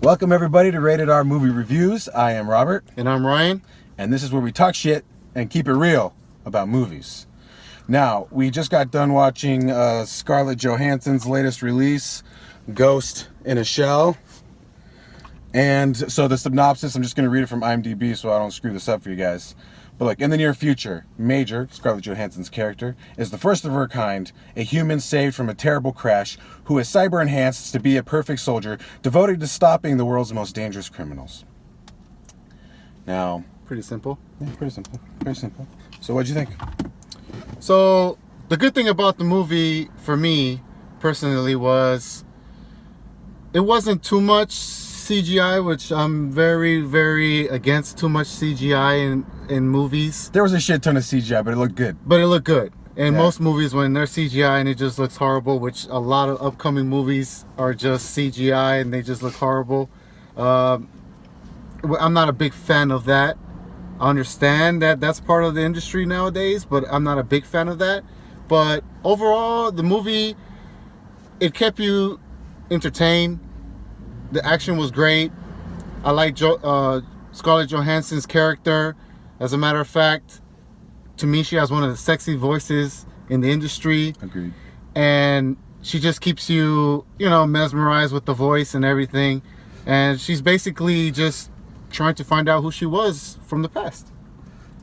Welcome everybody to Rated R Movie Reviews. I am Robert. And I'm Ryan. And this is where we talk shit and keep it real about movies. Now, we just got done watching Scarlett Johansson's latest release, Ghost in a Shell. And so the synopsis, I'm just going to read it from IMDb so I don't screw this up for you guys. But like, in the near future, Major, Scarlett Johansson's character, is the first of her kind, a human saved from a terrible crash, who is cyber-enhanced to be a perfect soldier, devoted to stopping the world's most dangerous criminals. Now... Pretty simple. Yeah, pretty simple. Very simple. So what'd you think? So, the good thing about the movie, for me, personally, was... it wasn't too much CGI, which I'm very, very against too much CGI in movies. There was a shit ton of CGI, but it looked good. But it looked good. And Yeah. most movies, when they're CGI and it just looks horrible, which a lot of upcoming movies are just CGI and they just look horrible. I'm not a big fan of that. I understand that that's part of the industry nowadays, but I'm not a big fan of that. But overall, the movie, it kept you entertained. The action was great. I like Scarlett Johansson's character. As a matter of fact, to me, she has one of the sexy voices in the industry. Agreed. And she just keeps you, mesmerized with the voice and everything. And she's basically just trying to find out who she was from the past.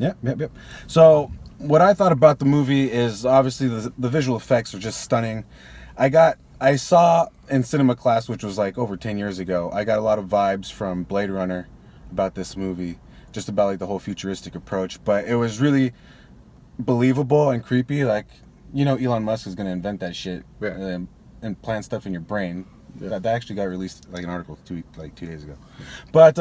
Yep. So what I thought about the movie is obviously the visual effects are just stunning. I saw in cinema class, which was like over 10 years ago, I got a lot of vibes from Blade Runner about this movie, just about like the whole futuristic approach. But it was really believable and creepy. Like, Elon Musk is going to invent that shit and plant stuff in your brain. Yeah. That actually got released, like an article 2 days ago. But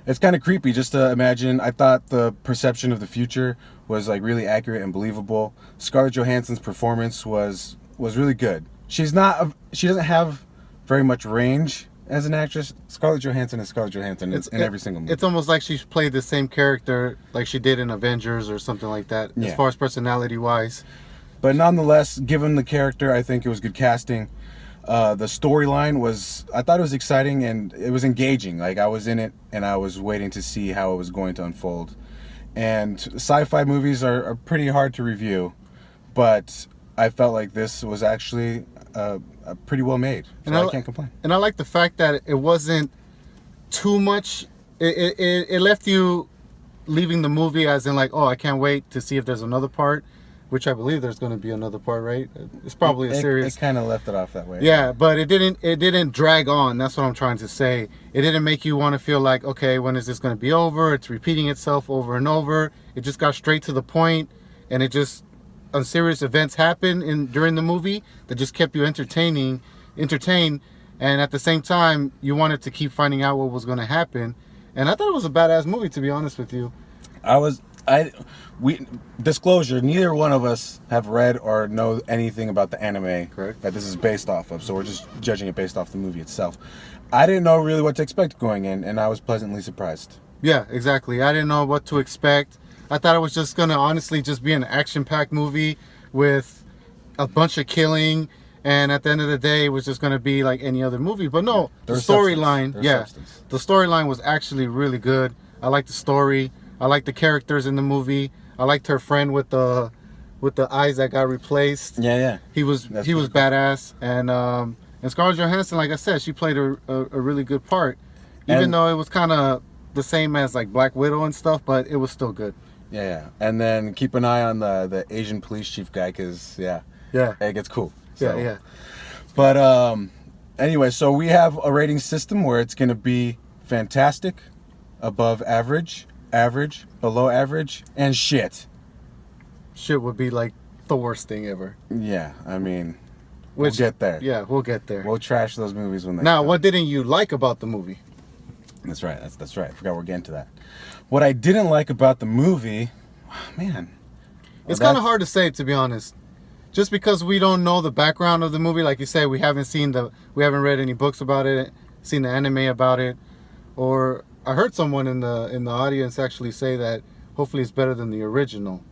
it's kind of creepy just to imagine. I thought the perception of the future was like really accurate and believable. Scarlett Johansson's performance was really good. She doesn't have very much range as an actress. Scarlett Johansson is Scarlett Johansson in every single movie. It's almost like she's played the same character like she did in Avengers or something like that, Yeah. as far as personality-wise. But nonetheless, given the character, I think it was good casting. The storyline I thought it was exciting and it was engaging. Like, I was in it and I was waiting to see how it was going to unfold. And sci-fi movies are pretty hard to review, but I felt like this was actually pretty well made. So I can't complain. And I like the fact that it wasn't too much. It left you leaving the movie as in like, oh, I can't wait to see if there's another part. Which I believe there's going to be another part, right? It's probably a series. It kind of left it off that way. Yeah, but it didn't drag on. That's what I'm trying to say. It didn't make you want to feel like, okay, when is this going to be over? It's repeating itself over and over. It just got straight to the point, and unserious events happened during the movie that just kept you entertained, and at the same time, you wanted to keep finding out what was going to happen. And I thought it was a badass movie, to be honest with you. Disclosure, neither one of us have read or know anything about the anime Correct. that this is based off of, so we're just judging it based off the movie itself. I didn't know really what to expect going in, and I was pleasantly surprised. Yeah, exactly. I didn't know what to expect. I thought it was just going to honestly just be an action-packed movie with a bunch of killing, and at the end of the day, it was just going to be like any other movie. But no, the storyline, the storyline was actually really good. I liked the story. I liked the characters in the movie. I liked her friend with the eyes that got replaced. Yeah. He was badass, and Scarlett Johansson, like I said, she played a really good part, even though it was kind of the same as like Black Widow and stuff, but it was still good. Yeah. And then keep an eye on the Asian police chief guy, because it gets cool. So. Yeah. But anyway, so we have a rating system where it's going to be fantastic, above average, below average, and shit. Shit would be like the worst thing ever. Yeah, I mean, we'll get there. Yeah, we'll get there. We'll trash those movies when they Now, come. what didn't you like about the movie? That's right. That's right. I forgot we're getting to that. What I didn't like about the movie, man. It's kind of hard to say, to be honest. Just because we don't know the background of the movie, like you said, we haven't read any books about it, seen the anime about it, or I heard someone in the audience actually say that hopefully it's better than the original.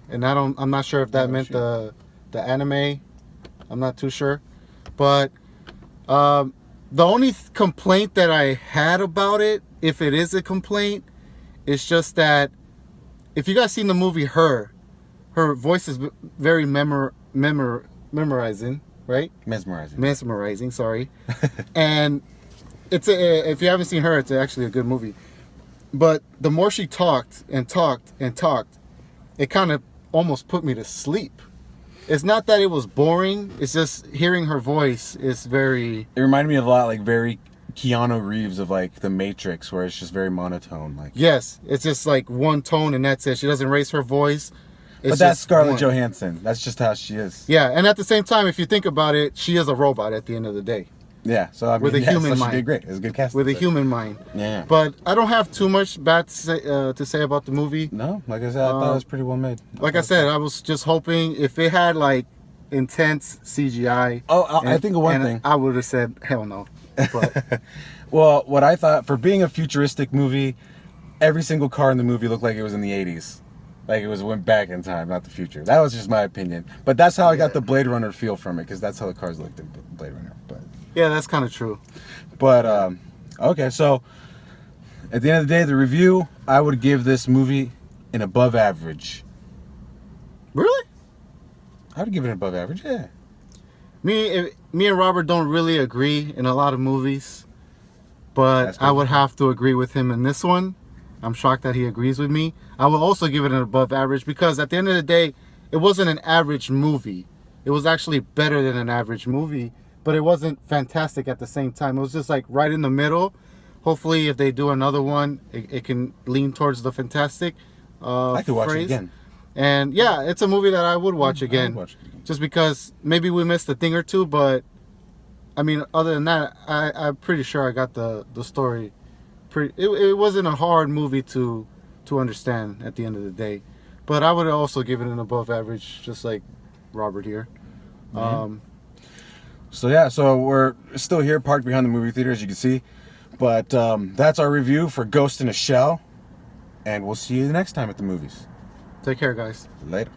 And I'm not sure if that meant the anime. I'm not too sure. But The only complaint that I had about it, if it is a complaint, is just that if you guys seen the movie Her voice is very memorizing, right? Mesmerizing, sorry. And if you haven't seen Her, it's actually a good movie. But the more she talked and talked and talked, it kind of almost put me to sleep. It's not that it was boring. It's just hearing her voice is very... It reminded me of a lot, like, very Keanu Reeves of, like, The Matrix, where it's just very monotone. Like, Yes, it's just like one tone and that's it. She doesn't raise her voice. It's but that's just Scarlett one. Johansson. That's just how she is. Yeah, and at the same time, if you think about it, she is a robot at the end of the day. Yeah, so I mean, With a human so mind. she did great. It was a good casting. With a human mind. Yeah. But I don't have too much bad to say about the movie. No, like I said, I thought it was pretty well made. Like I said, I was just hoping if it had like intense CGI. Oh, I think of one thing. I would have said hell no. But Well, what I thought, for being a futuristic movie, every single car in the movie looked like it was in the 80s. Like it went back in time, not the future. That was just my opinion. But that's how I got the Blade Runner feel from it, because that's how the cars looked in Blade Runner. yeah, that's kind of true. But okay, so at the end of the day, the review, I would give this movie an above average. Really? I would give it an above average, yeah. Me and Robert don't really agree in a lot of movies, but That's I would perfect. have to agree with him in this one. I'm shocked that he agrees with me. I will also give it an above average because at the end of the day, it wasn't an average movie. It was actually better than an average movie, but it wasn't fantastic at the same time. It was just like right in the middle. Hopefully, if they do another one, it can lean towards the fantastic I could watch phrase. it again. And yeah, it's a movie that I would watch again. watch it again. Just because maybe we missed a thing or two, but I mean, other than that, I'm pretty sure I got the story. It wasn't a hard movie to understand at the end of the day, but I would also give it an above average, just like Robert here. So we're still here, parked behind the movie theater, as you can see. But that's our review for Ghost in a Shell, and we'll see you the next time at the movies. Take care, guys. Later.